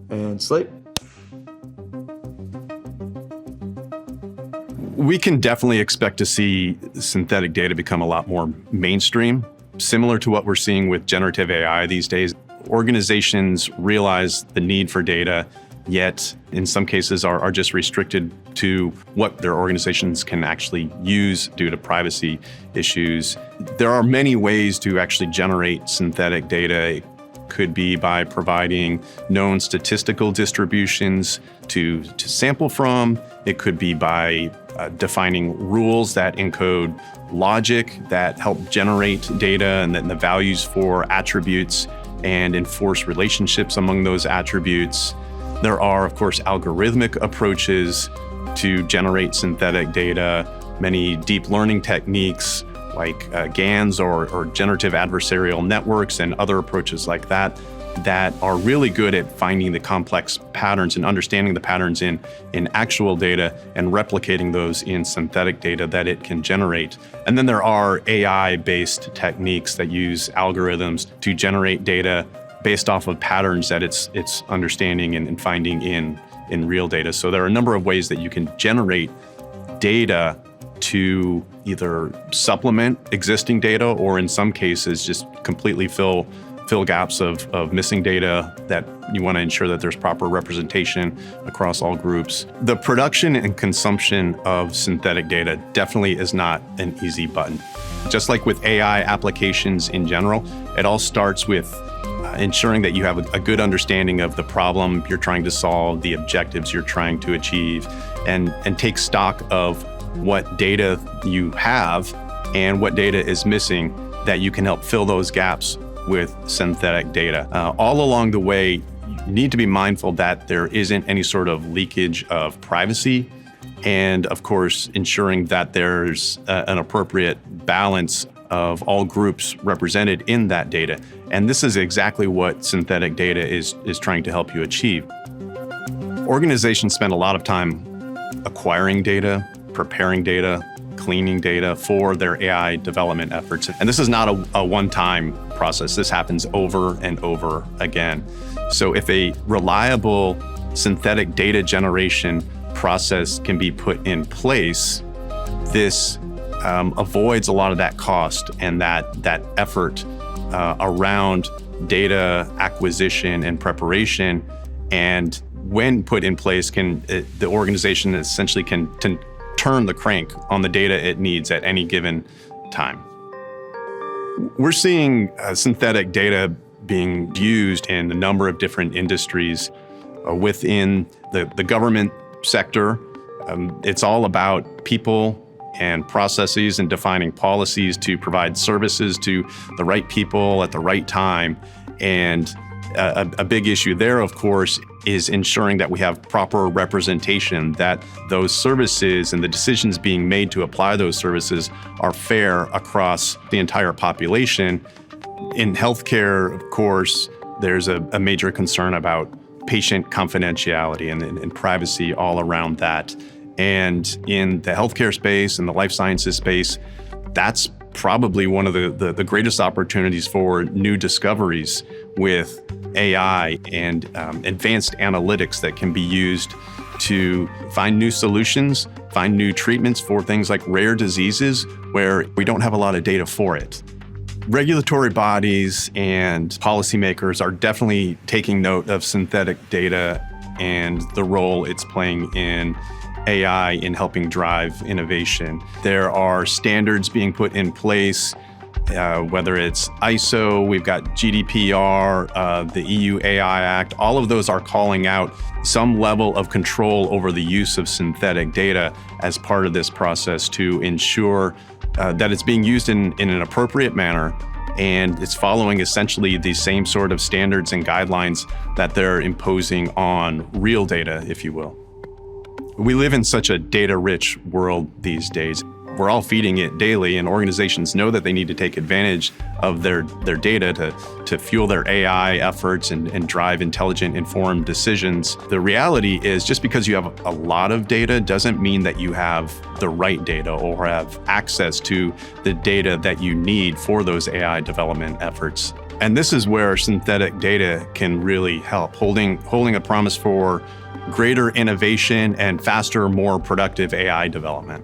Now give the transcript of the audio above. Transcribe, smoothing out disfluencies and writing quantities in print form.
And slate. We can definitely expect to see synthetic data become a lot more mainstream, similar to what we're seeing with generative AI these days. Organizations realize the need for data, yet in some cases are just restricted to what their organizations can actually use due to privacy issues. There are many ways to actually generate synthetic data. It could be by providing known statistical distributions to sample from. It could be by defining rules that encode logic that help generate data and then the values for attributes and enforce relationships among those attributes. There are, of course, algorithmic approaches to generate synthetic data, many deep learning techniques like GANs or generative adversarial networks and other approaches like that are really good at finding the complex patterns and understanding the patterns in actual data and replicating those in synthetic data that it can generate. And then there are AI-based techniques that use algorithms to generate data based off of patterns that it's understanding and finding in real data. So there are a number of ways that you can generate data to either supplement existing data or in some cases just completely fill gaps of missing data that you want to ensure that there's proper representation across all groups. The production and consumption of synthetic data definitely is not an easy button. Just like with AI applications in general, it all starts with ensuring that you have a good understanding of the problem you're trying to solve, the objectives you're trying to achieve, and take stock of what data you have and what data is missing that you can help fill those gaps with synthetic data. All along the way, you need to be mindful that there isn't any sort of leakage of privacy, and of course, ensuring that there's an appropriate balance of all groups represented in that data. And this is exactly what synthetic data is trying to help you achieve. Organizations spend a lot of time acquiring data, preparing data, cleaning data for their AI development efforts. And this is not a one-time process. This happens over and over again. So if a reliable synthetic data generation process can be put in place, this avoids a lot of that cost and that effort around data acquisition and preparation. And when put in place, the organization essentially can turn the crank on the data it needs at any given time. We're seeing synthetic data being used in a number of different industries within the government sector. It's all about people and processes and defining policies to provide services to the right people at the right time. And a big issue there, of course, is ensuring that we have proper representation, that those services and the decisions being made to apply those services are fair across the entire population. In healthcare, of course, there's a major concern about patient confidentiality and privacy all around that. And in the healthcare space and the life sciences space, that's probably one of the greatest opportunities for new discoveries with AI and advanced analytics that can be used to find new solutions, find new treatments for things like rare diseases where we don't have a lot of data for it. Regulatory bodies and policymakers are definitely taking note of synthetic data and the role it's playing in AI in helping drive innovation. There are standards being put in place, whether it's ISO, we've got GDPR, the EU AI Act, all of those are calling out some level of control over the use of synthetic data as part of this process to ensure that it's being used in an appropriate manner, and it's following essentially the same sort of standards and guidelines that they're imposing on real data, if you will. We live in such a data-rich world these days. We're all feeding it daily, and organizations know that they need to take advantage of their data to fuel their AI efforts and drive intelligent, informed decisions. The reality is just because you have a lot of data doesn't mean that you have the right data or have access to the data that you need for those AI development efforts. And this is where synthetic data can really help, holding a promise for greater innovation and faster, more productive AI development.